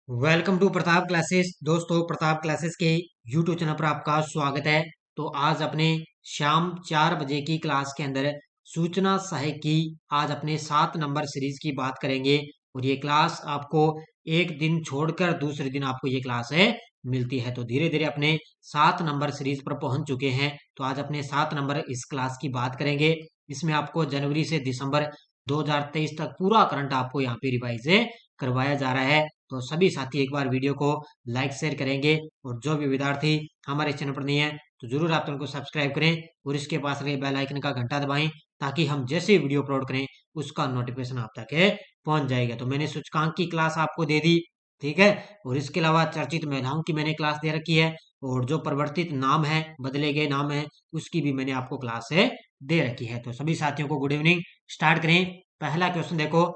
Welcome to Pratap classes. दोस्तों, Pratap classes के YouTube channel पर आपका स्वागत है। तो आज अपने शाम 4 बजे की क्लास के अंदर सूचना सहायक की आज अपने 7 नंबर सीरीज की बात करेंगे। और ये क्लास आपको एक दिन छोड़कर दूसरे दिन आपको ये क्लास है मिलती है। तो धीरे धीरे अपने 7 नंबर सीरीज पर पहुंच चुके हैं। तो आज अपने 7 नंबर इस क्लास की बात करेंगे। इसमें आपको जनवरी से दिसंबर 2023 तक पूरा करंट आपको यहाँ पे रिवाइज करवाया जा रहा है। तो सभी साथी एक बार वीडियो को लाइक शेयर करेंगे। और जो भी विद्यार्थी हमारे चैनल पर नहीं है तो जरूर आप चैनल को सब्सक्राइब करें और इसके पास रहे बेल आइकन का घंटा दबाएं, ताकि हम जैसे ही वीडियो अपलोड करें उसका नोटिफिकेशन आप तक है पहुंच जाएगा। तो मैंने सूचकांक की क्लास आपको दे दी, ठीक है। और इसके अलावा चर्चित महिलाओं की मैंने क्लास दे रखी है। और जो परिवर्तित नाम है, बदले गए नाम है, उसकी भी मैंने आपको क्लास है दे रखी है। तो सभी साथियों को गुड इवनिंग। स्टार्ट करें। पहला क्वेश्चन देखो,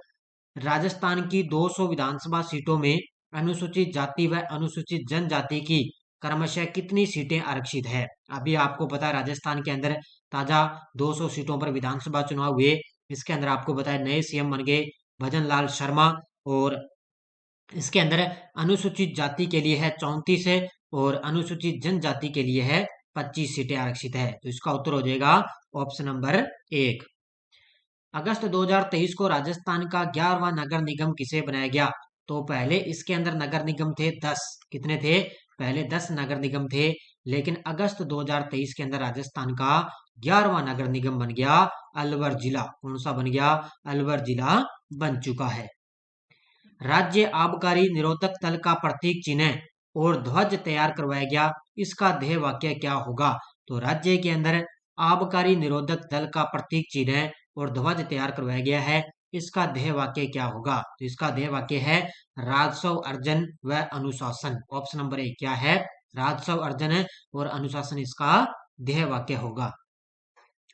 राजस्थान की 200 विधानसभा सीटों में अनुसूचित जाति व अनुसूचित जनजाति की क्रमशः कितनी सीटें आरक्षित है। अभी आपको पता है राजस्थान के अंदर ताजा 200 सीटों पर विधानसभा चुनाव हुए। इसके अंदर आपको पता है नए सीएम बन गए भजन लाल शर्मा। और इसके अंदर अनुसूचित जाति के लिए है 34 है और अनुसूचित जनजाति के लिए है 25 सीटें आरक्षित है। तो इसका उत्तर हो जाएगा ऑप्शन नंबर 1। अगस्त 2023 को राजस्थान का 11वां नगर निगम किसे बनाया गया। तो पहले इसके अंदर नगर निगम थे 10। कितने थे? पहले 10 नगर निगम थे। लेकिन अगस्त 2023 के अंदर राजस्थान का 11वां नगर निगम बन गया अलवर जिला। कौन सा बन गया? अलवर जिला बन चुका है। राज्य आबकारी निरोधक दल का प्रतीक चिन्ह और ध्वज तैयार करवाया गया। इसका ध्येय वाक्य क्या होगा? तो राज्य के अंदर आबकारी निरोधक दल का प्रतीक चिन्ह और ध्वज तैयार करवाया गया है। इसका ध्येय वाक्य क्या होगा? तो इसका ध्येय वाक्य है राजस्व अर्जन व अनुशासन। ऑप्शन नंबर 1 क्या है? राजस्व अर्जन और अनुशासन इसका ध्येय वाक्य होगा।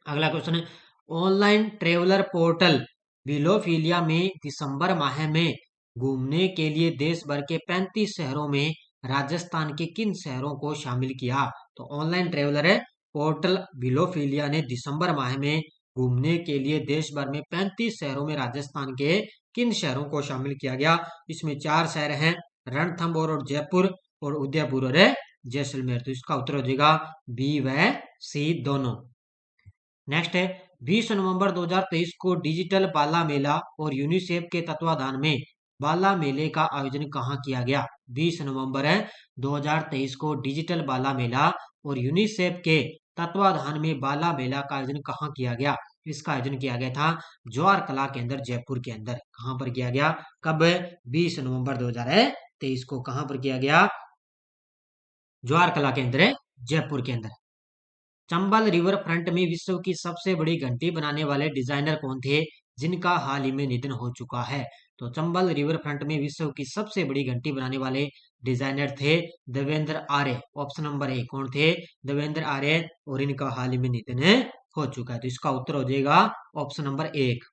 अगला क्वेश्चन है, ऑनलाइन ट्रेवलर पोर्टल विलोफीलिया में दिसंबर माह में घूमने के लिए देश भर के 35 शहरों में राजस्थान के किन शहरों को शामिल किया। तो ऑनलाइन ट्रेवलर है पोर्टल विलोफीलिया ने दिसंबर माह में घूमने के लिए देश भर में 35 शहरों में राजस्थान के किन शहरों को शामिल किया गया। इसमें 4 शहर हैं, रणथंभौर और जयपुर और उदयपुर और जैसलमेर। तो इसका उत्तर हो जाएगा बी व सी दोनों। नेक्स्ट है, 20 नवंबर 2023 को डिजिटल बाला मेला और यूनिसेफ के तत्वाधान में बाला मेले का आयोजन कहाँ किया गया। 20 नवंबर है 2023 को डिजिटल बाला मेला और यूनिसेफ के तत्वाधान में बाला मेला का आयोजन कहाँ किया गया। इसका आयोजन किया गया था जवाहर कला केंद्र जयपुर के अंदर। कहाँ पर किया गया? कब? 20 नवंबर 2023 को कहाँ पर किया गया? जवाहर कला केंद्र जयपुर के अंदर। चंबल रिवर फ्रंट में विश्व की सबसे बड़ी घंटी बनाने वाले डिजाइनर कौन थे, जिनका हाल ही में निधन हो चुका है। तो चंबल रिवर फ्रंट में विश्व की सबसे बड़ी घंटी बनाने वाले डिजाइनर थे देवेंद्र आर्य। ऑप्शन नंबर 1 कौन थे? देवेंद्र आर्य। और इनका हाल ही में निधन हो चुका है। तो इसका उत्तर हो जाएगा ऑप्शन नंबर 1।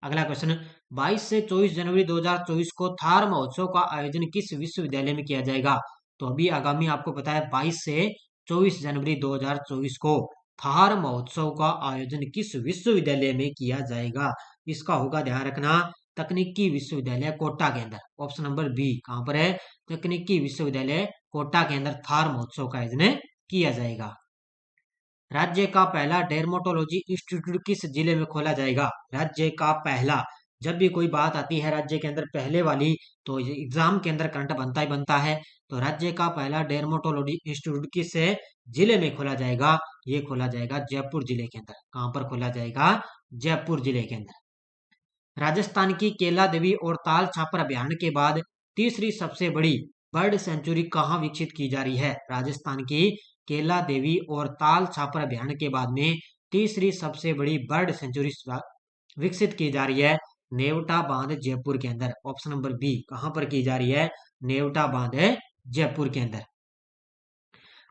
अगला क्वेश्चन, 22 से 24 जनवरी 2024 को थार महोत्सव का आयोजन किस विश्वविद्यालय में किया जाएगा। तो अभी आगामी आपको पता है 22 से 24 जनवरी 2024 को थार महोत्सव का आयोजन किस विश्वविद्यालय में किया जाएगा। इसका होगा ध्यान रखना तकनीकी विश्वविद्यालय कोटा के अंदर। ऑप्शन नंबर बी कहां पर है? तकनीकी विश्वविद्यालय कोटा के अंदर थार महोत्सव का आयोजन किया जाएगा। राज्य का पहला डेर्मेटोलॉजी इंस्टीट्यूट किस जिले में खोला जाएगा। राज्य का पहला, जब भी कोई बात आती है राज्य के अंदर पहले वाली, तो ये एग्जाम के अंदर करंट बनता ही बनता है। तो राज्य का पहला डेर्मेटोलॉजी इंस्टीट्यूट किस जिले में खोला जाएगा? ये खोला जाएगा जयपुर जिले के अंदर। कहां पर खोला जाएगा? जयपुर जिले के अंदर। राजस्थान की केला देवी और ताल छापर अभ्यारण्य के बाद तीसरी सबसे बड़ी बर्ड सेंचुरी कहाँ विकसित की जा रही है। राजस्थान की केला देवी और ताल छापर अभ्यारण्य के बाद में तीसरी सबसे बड़ी बर्ड सेंचुरी विकसित की जा रही है नेवटा बांध जयपुर के अंदर। ऑप्शन नंबर बी कहां पर की जा रही है? नेवटा बांध है जयपुर के अंदर।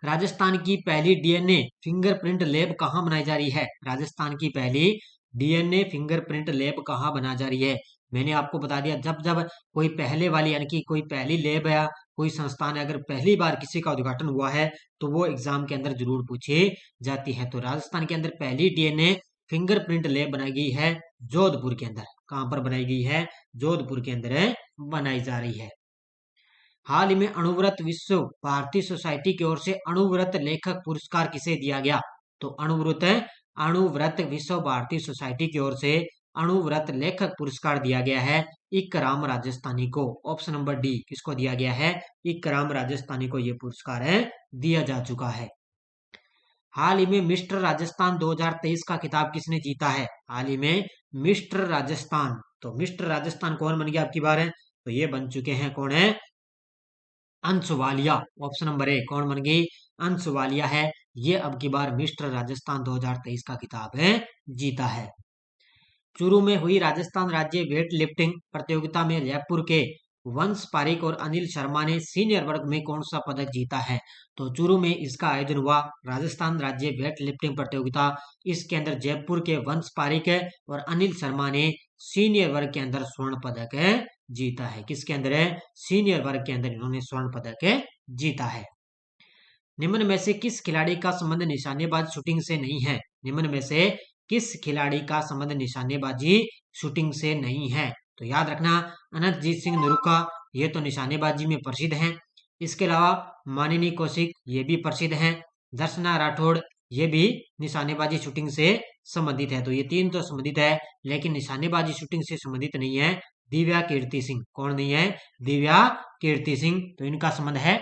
राजस्थान की पहली डीएनए फिंगरप्रिंट लैब कहाँ बनाई जा रही है। राजस्थान की पहली डीएनए फिंगरप्रिंट लैब कहाँ बना जा रही है। मैंने आपको बता दिया, जब जब कोई पहले वाली यानी कि कोई पहली लैब या कोई संस्थान है, अगर पहली बार किसी का उद्घाटन हुआ है तो वो एग्जाम के अंदर जरूर पूछी जाती है। तो राजस्थान के अंदर पहली डीएनए फिंगरप्रिंट लैब बनाई गई है जोधपुर के अंदर। कहां पर बनाई गई है? जोधपुर के अंदर बनाई जा रही है। हाल ही में अणुव्रत विश्व भारती सोसाइटी की ओर से अणुव्रत लेखक पुरस्कार किसे दिया गया? तो अणुव्रत विश्व भारती सोसाइटी की ओर से अणुव्रत लेखक पुरस्कार दिया गया है इकराम राजस्थानी को। ऑप्शन नंबर डी किसको दिया गया है? इकराम राजस्थानी को यह पुरस्कार है दिया जा चुका है। हाल ही में मिस्टर राजस्थान 2023 का खिताब किसने जीता है? हाल ही में मिस्टर राजस्थान, तो मिस्टर राजस्थान कौन बन गया आपकी बार है? तो ये बन चुके हैं, कौन है? अंश वालिया। ऑप्शन नंबर ए कौन बन गई? अंश वालिया है, ये अब की बार मिस्टर राजस्थान 2023 का खिताब है जीता है। चूरू में हुई राजस्थान राज्य वेट लिफ्टिंग प्रतियोगिता में जयपुर के वंश पारिक और अनिल शर्मा ने सीनियर वर्ग में कौन सा पदक जीता है? तो चूरू में इसका आयोजन हुआ राजस्थान राज्य वेट लिफ्टिंग प्रतियोगिता। इसके अंदर जयपुर के वंश पारिक और अनिल शर्मा ने सीनियर वर्ग के अंदर स्वर्ण पदक जीता है। किसके अंदर है? सीनियर वर्ग के अंदर इन्होंने स्वर्ण पदक जीता है। निम्न में से किस खिलाड़ी का संबंध निशानेबाज शूटिंग से नहीं है? निम्न में से किस खिलाड़ी का संबंध निशानेबाजी शूटिंग से नहीं है? तो याद रखना, अनंतजीत सिंह नरूका ये तो निशानेबाजी में प्रसिद्ध हैं। इसके अलावा मानिनी कौशिक ये भी प्रसिद्ध हैं। दर्शना राठौड़ ये भी निशानेबाजी शूटिंग से संबंधित है। तो ये तीन तो संबंधित है, लेकिन निशानेबाजी शूटिंग से संबंधित नहीं है दिव्या कीर्ति सिंह। कौन नहीं है? दिव्या कीर्ति सिंह, तो इनका संबंध है।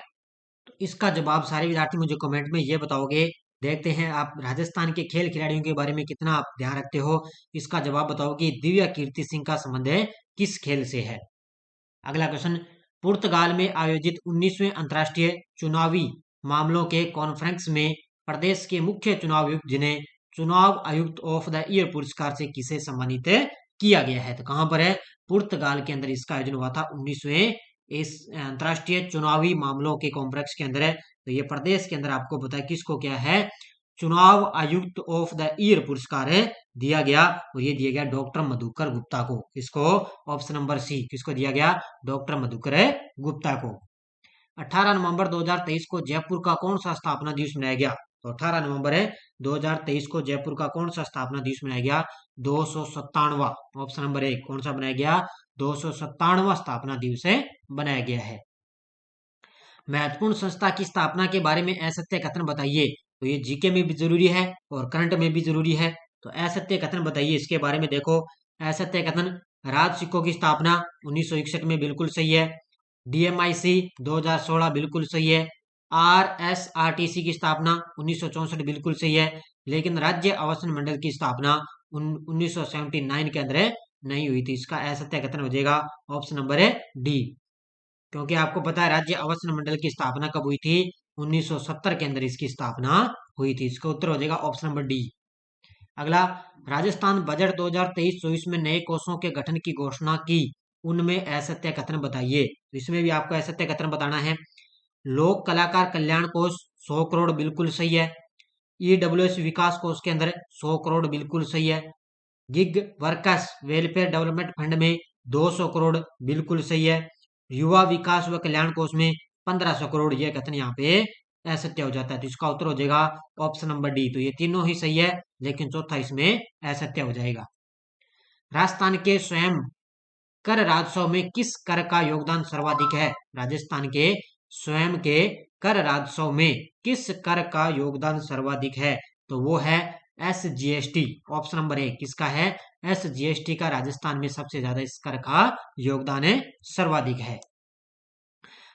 तो इसका जवाब सारे विद्यार्थी मुझे कमेंट में ये बताओगे। देखते हैं आप राजस्थान के खेल खिलाड़ियों के बारे में कितना आप ध्यान रखते हो। इसका जवाब बताओ कि दिव्या कीर्ति सिंह का संबंध है किस खेल से है। अगला क्वेश्चन, पुर्तगाल में आयोजित 19वें अंतर्राष्ट्रीय चुनावी मामलों के कॉन्फ्रेंस में प्रदेश के मुख्य चुनाव आयुक्त जिन्हें चुनाव आयुक्त ऑफ द ईयर पुरस्कार से किसे सम्मानित किया गया है? तो कहां पर है? पुर्तगाल के अंदर इसका आयोजन हुआ था 19वें इस अंतर्राष्ट्रीय चुनावी मामलों के कॉम्प्लेक्स के अंदर है। तो ये प्रदेश के अंदर आपको पता है किसको क्या है? चुनाव आयुक्त ऑफ द ईयर पुरस्कार है दिया गया, और ये दिया गया डॉक्टर मधुकर गुप्ता को। किसको? ऑप्शन नंबर सी किसको दिया गया? डॉक्टर मधुकर गुप्ता को। 18 नवंबर 2023 को जयपुर का कौन सा स्थापना दिवस मनाया गया? तो 18 नवंबर है 2023 को जयपुर का कौन सा स्थापना दिवस मनाया गया? 297वां। ऑप्शन नंबर ए कौन सा बनाया गया? 297वां स्थापना दिवस है बनाया गया है। महत्वपूर्ण संस्था की स्थापना के बारे में असत्य कथन बताइए। तो ये जीके में भी जरूरी है और करंट में भी जरूरी है। तो असत्य कथन बताइए इसके बारे में। देखो, असत्य कथन, राज सिक्कों की स्थापना 1961 में बिल्कुल सही है। डीएमआईसी 2016 बिल्कुल सही है। आरएसआरटीसी की स्थापना 1964 बिल्कुल सही है। लेकिन राज्य आवासन मंडल की स्थापना 1979 के अंदर नहीं हुई थी। इसका असत्य कथन हो जाएगा ऑप्शन नंबर है डी, क्योंकि आपको पता है राज्य आवासन मंडल की स्थापना कब हुई थी? 1970 के अंदर इसकी स्थापना हुई थी। इसका उत्तर हो जाएगा ऑप्शन नंबर डी। अगला, राजस्थान बजट 2023-24 में नए कोषों के गठन की घोषणा की, उनमें असत्य कथन बताइए। तो इसमें भी आपको असत्य कथन बताना है। लोक कलाकार कल्याण कोष 100 करोड़ बिल्कुल सही है। ईडब्ल्यूएस विकास कोष के अंदर 100 करोड़ बिल्कुल सही है। Gig workers welfare development fund में 200 करोड़ बिल्कुल सही है। युवा विकास व कल्याण कोष में 1500 करोड़, यह कथन यहाँ पे असत्य हो जाता है। तो इसका उत्तर हो जाएगा ऑप्शन नंबर डी। तो ये तीनों ही सही है, लेकिन चौथा इसमें असत्य हो जाएगा। राजस्थान के स्वयं कर राजस्व में किस कर का योगदान सर्वाधिक है? राजस्थान के स्वयं के कर राजस्व में किस कर का योगदान सर्वाधिक है? तो वो है एसजीएसटी। ऑप्शन नंबर ए किसका है? एसजीएसटी का राजस्थान में सबसे ज्यादा इस कर का योगदान है, सर्वाधिक है।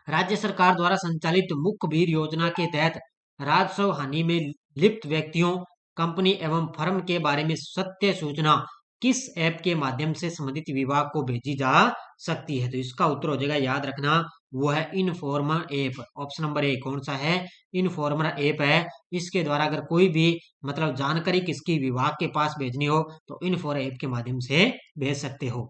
राज्य सरकार द्वारा संचालित मुखबिर योजना के तहत राजस्व हानि में लिप्त व्यक्तियों, कंपनी एवं फर्म के बारे में सत्य सूचना किस ऐप के माध्यम से संबंधित विभाग को भेजी जा सकती है? तो इसका उत्तर हो जाएगा, याद रखना, वो है informer app. Option number A कौन सा है? इनफॉर्मर ऐप है। इसके द्वारा अगर कोई भी मतलब जानकारी किसकी विभाग के पास भेजनी हो तो इनफॉर्मर ऐप के माध्यम से भेज सकते हो।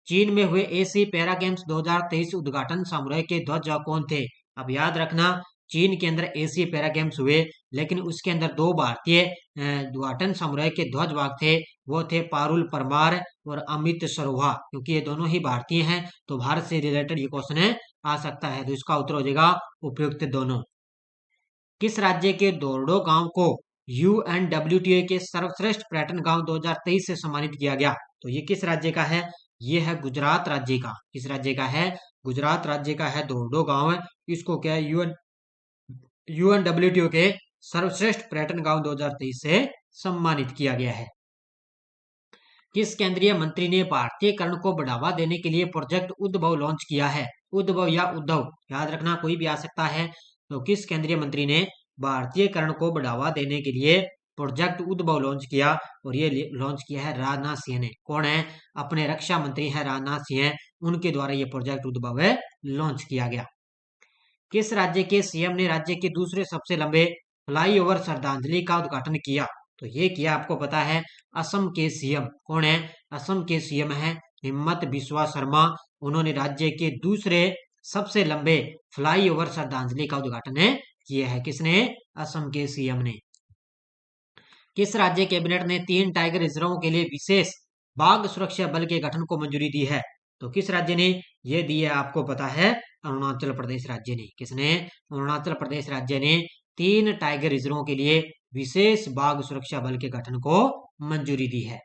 चीन में हुए एशियाई पैरा गेम्स 2023 उद्घाटन समारोह के ध्वज कौन थे? अब याद रखना, चीन के अंदर एशियाई पैरा गेम्स हुए, लेकिन उसके अंदर दो भारतीय उद्घाटन समारोह के ध्वजवाहक थे। वो थे पारुल परमार और अमित सरोहा। क्योंकि ये दोनों ही भारतीय हैं, तो भारत से रिलेटेड ये क्वेश्चन आ सकता है। तो इसका उत्तर हो जाएगा उपयुक्त दोनों। किस राज्य के दोरडो गांव को यूएनडब्ल्यूटीओ के सर्वश्रेष्ठ पर्यटन गांव 2023 से सम्मानित किया गया? तो ये किस राज्य का है? ये है गुजरात राज्य का। किस राज्य का है? गुजरात राज्य का है धोर्डो गांव है। इसको क्या है, यूएनडब्ल्यूटीओ के सर्वश्रेष्ठ पर्यटन गांव 2023 से सम्मानित किया गया है। किस केंद्रीय मंत्री ने भारतीयकरण को बढ़ावा देने के लिए प्रोजेक्ट उद्भव लॉन्च किया है? उद्भव या उद्धव, याद रखना, कोई भी आ सकता है। तो किस केंद्रीय मंत्री ने भारतीयकरण को बढ़ावा देने के लिए प्रोजेक्ट उद्भव लॉन्च किया? और ये लॉन्च किया है राजनाथ सिंह ने। कौन है? अपने रक्षा मंत्री है राजनाथ सिंह, उनके द्वारा ये प्रोजेक्ट उद्भव लॉन्च किया गया। किस राज्य के सीएम ने राज्य के दूसरे सबसे लंबे फ्लाईओवर श्रद्धांजलि का उद्घाटन किया? तो ये किया, आपको पता है, असम के सीएम। कौन है? असम के सीएम है हिम्मत बिस्वा शर्मा। उन्होंने राज्य के दूसरे सबसे लंबे फ्लाईओवर श्रद्धांजलि का उद्घाटन किया है। किसने? असम के सीएम ने। किस राज्य कैबिनेट ने 3 टाइगर रिजर्वों के लिए विशेष बाघ सुरक्षा बल के गठन को मंजूरी दी है? तो किस राज्य ने ये दी है? आपको पता है, अरुणाचल प्रदेश राज्य ने। किसने? अरुणाचल प्रदेश राज्य ने 3 टाइगर रिजर्वों के लिए विशेष बाघ सुरक्षा बल के गठन को मंजूरी दी है।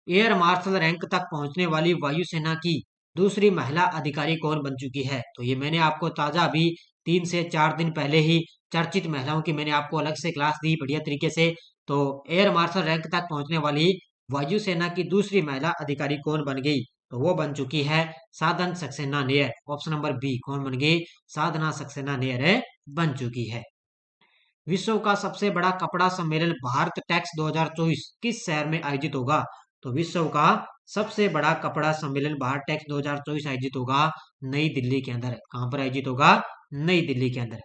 एयर मार्शल रैंक तक पहुंचने वाली वायुसेना की दूसरी महिला अधिकारी कौन बन चुकी है? तो ये मैंने आपको ताजा अभी 3 से 4 दिन पहले ही चर्चित महिलाओं की मैंने आपको अलग से क्लास दी बढ़िया तरीके से। तो एयर मार्शल रैंक तक पहुंचने वाली वायुसेना की दूसरी महिला अधिकारी कौन बन गई? तो वो बन चुकी है Sadhana Saxena Nair. Option number B, कौन बन गई? साधना सक्सेना नेयर बन चुकी है। विश्व का सबसे बड़ा कपड़ा सम्मेलन भारत टेक्स 2024 किस शहर में आयोजित होगा? तो विश्व का सबसे बड़ा कपड़ा सम्मेलन भारत टेक्स 2024 आयोजित होगा नई दिल्ली के अंदर। कहां पर आयोजित होगा? नई दिल्ली के अंदर।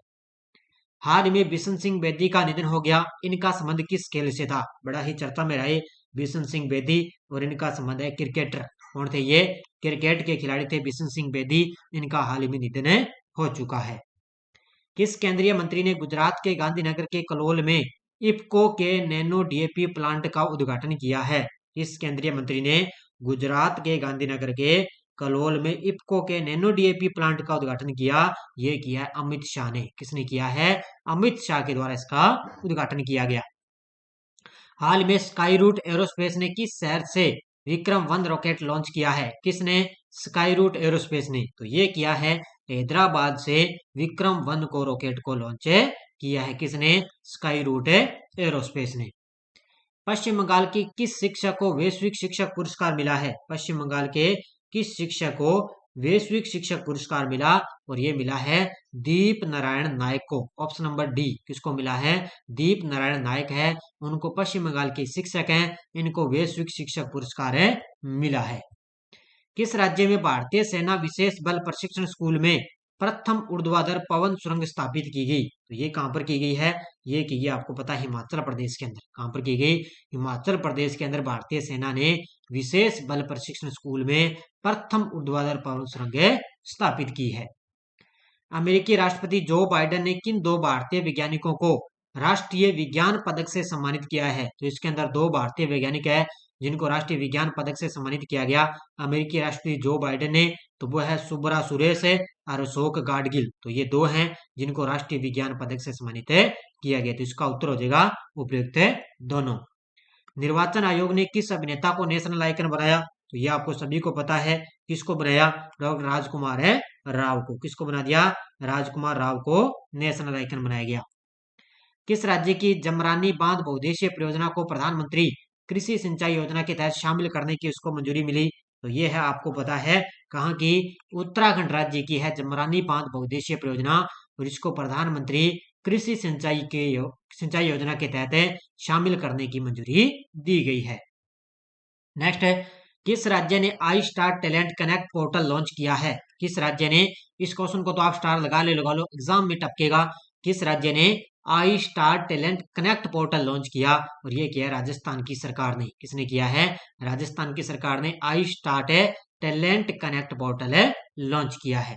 हाल में बिशन सिंह बेदी का निधन हो गया, इनका संबंध किस खेल से था? बड़ा ही चर्चा में रहे बिशन सिंह बेदी, और इनका संबंध है क्रिकेटर। कौन थे ये? क्रिकेट के खिलाड़ी थे बिशन सिंह बेदी। इनका हाल ही में निधन हो चुका है। किस केंद्रीय मंत्री ने गुजरात के गांधीनगर के कलोल में इफ्को के नैनो डीएपी प्लांट का उद्घाटन किया है? किस केंद्रीय मंत्री ने गुजरात के गांधीनगर के कलोल में इफ्को के नैनो डीएपी प्लांट का उद्घाटन किया? ये किया है अमित शाह ने। किसने किया है? अमित शाह के द्वारा इसका उद्घाटन किया गया। हाल में स्काई रूट एरोस्पेस ने किस शहर से विक्रम-1 रॉकेट लॉन्च किया है? किसने? स्काई रूट एरोस्पेस ने। तो ये किया है हैदराबाद से विक्रम-1 को रॉकेट को लॉन्च किया है। किसने? स्काई रूट एरोस्पेस ने। पश्चिम बंगाल की किस शिक्षक को वैश्विक शिक्षक पुरस्कार मिला है? पश्चिम बंगाल के किस शिक्षक को वैश्विक शिक्षक पुरस्कार मिला? और ये मिला है दीप नारायण नायक को। ऑप्शन नंबर डी, किसको मिला है? दीप नारायण नायक है, उनको पश्चिम बंगाल के शिक्षक हैं, इनको वैश्विक शिक्षक पुरस्कार मिला है। किस राज्य में भारतीय सेना विशेष बल प्रशिक्षण स्कूल में प्रथम ऊर्ध्वाधर पवन सुरंग स्थापित की गई? तो ये कहां पर की गई है? ये की गई, आपको पता है, हिमाचल प्रदेश के अंदर। कहां पर की गई? हिमाचल प्रदेश के अंदर भारतीय सेना ने विशेष बल प्रशिक्षण स्कूल में प्रथम ऊर्ध्वाधर पवन सुरंग स्थापित की है। अमेरिकी राष्ट्रपति जो बाइडेन ने किन 2 भारतीय वैज्ञानिकों को राष्ट्रीय विज्ञान पदक से सम्मानित किया है? तो इसके अंदर 2 भारतीय वैज्ञानिक है जिनको राष्ट्रीय विज्ञान पदक से सम्मानित किया गया अमेरिकी राष्ट्रपति जो बाइडेन ने। तो वो है सुब्रा सुरेश और अशोक गाडगिल। तो ये 2 हैं जिनको राष्ट्रीय विज्ञान पदक से सम्मानित किया गया। तो इसका उत्तर हो जाएगा उपयुक्त है दोनों। निर्वाचन आयोग ने किस अभिनेता को नेशनल आइकन बनाया? तो ये आपको सभी को पता है, किसको बनाया? डॉक्टर राजकुमार राव को। किसको बना दिया? राजकुमार राव को नेशनल आइकन बनाया गया। किस राज्य की जमरानी बांध बहुउद्देशीय परियोजना को प्रधानमंत्री कृषि सिंचाई योजना के तहत शामिल करने की उसको मंजूरी मिली? तो ये है, आपको पता है, कहाँ की? उत्तराखंड राज्य की है जमरानी बांध बहुउद्देशीय परियोजना, और इसको प्रधानमंत्री कृषि सिंचाई योजना के तहत शामिल करने की मंजूरी दी गई है। नेक्स्ट है, किस राज्य ने I star talent connect portal launch किया है? किस राज्य ने? इस क्वेश्चन को तो आप स्टार लगा लो, एग्जाम में टपकेगा। किस राज्य ने I star talent connect portal launch किया? और ये किया राजस्थान की सरकार ने। किसने किया है? राजस्थान की सरकार ने I star talent connect portal launch किया है।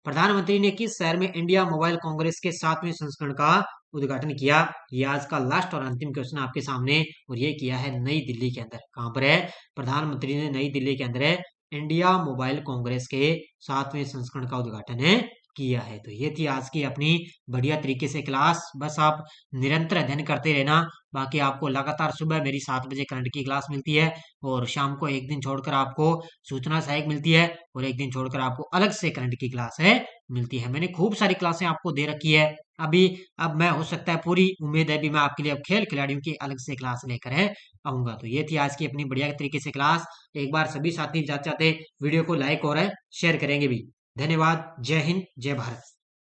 प्रधानमंत्री ने किस शहर में इंडिया मोबाइल कांग्रेस के 7वें संस्करण का उद्घाटन किया? ये आज का लास्ट और अंतिम क्वेश्चन आपके सामने, और ये किया है नई दिल्ली के अंदर। कहां पर है? प्रधानमंत्री ने नई दिल्ली के अंदर इंडिया मोबाइल कांग्रेस के 7वें संस्करण का उद्घाटन किया है। तो ये थी आज की अपनी बढ़िया तरीके से क्लास। बस आप निरंतर अध्ययन करते रहना। बाकी आपको लगातार सुबह मेरी 7 बजे करंट की क्लास मिलती है और शाम को एक दिन छोड़कर आपको सूचना सहायक मिलती है और एक दिन छोड़कर आपको अलग से करंट की क्लास है मिलती है। मैंने खूब सारी क्लासें आपको दे रखी है। अभी अब मैं हो सकता है, पूरी उम्मीद है भी मैं आपके लिए अब खेल खिलाड़ियों की अलग से क्लास लेकर है आऊंगा। तो ये थी आज की अपनी बढ़िया तरीके से क्लास। एक बार सभी साथी जाते जाते वीडियो को लाइक और शेयर करेंगे भी। धन्यवाद। जय हिंद, जय भारत।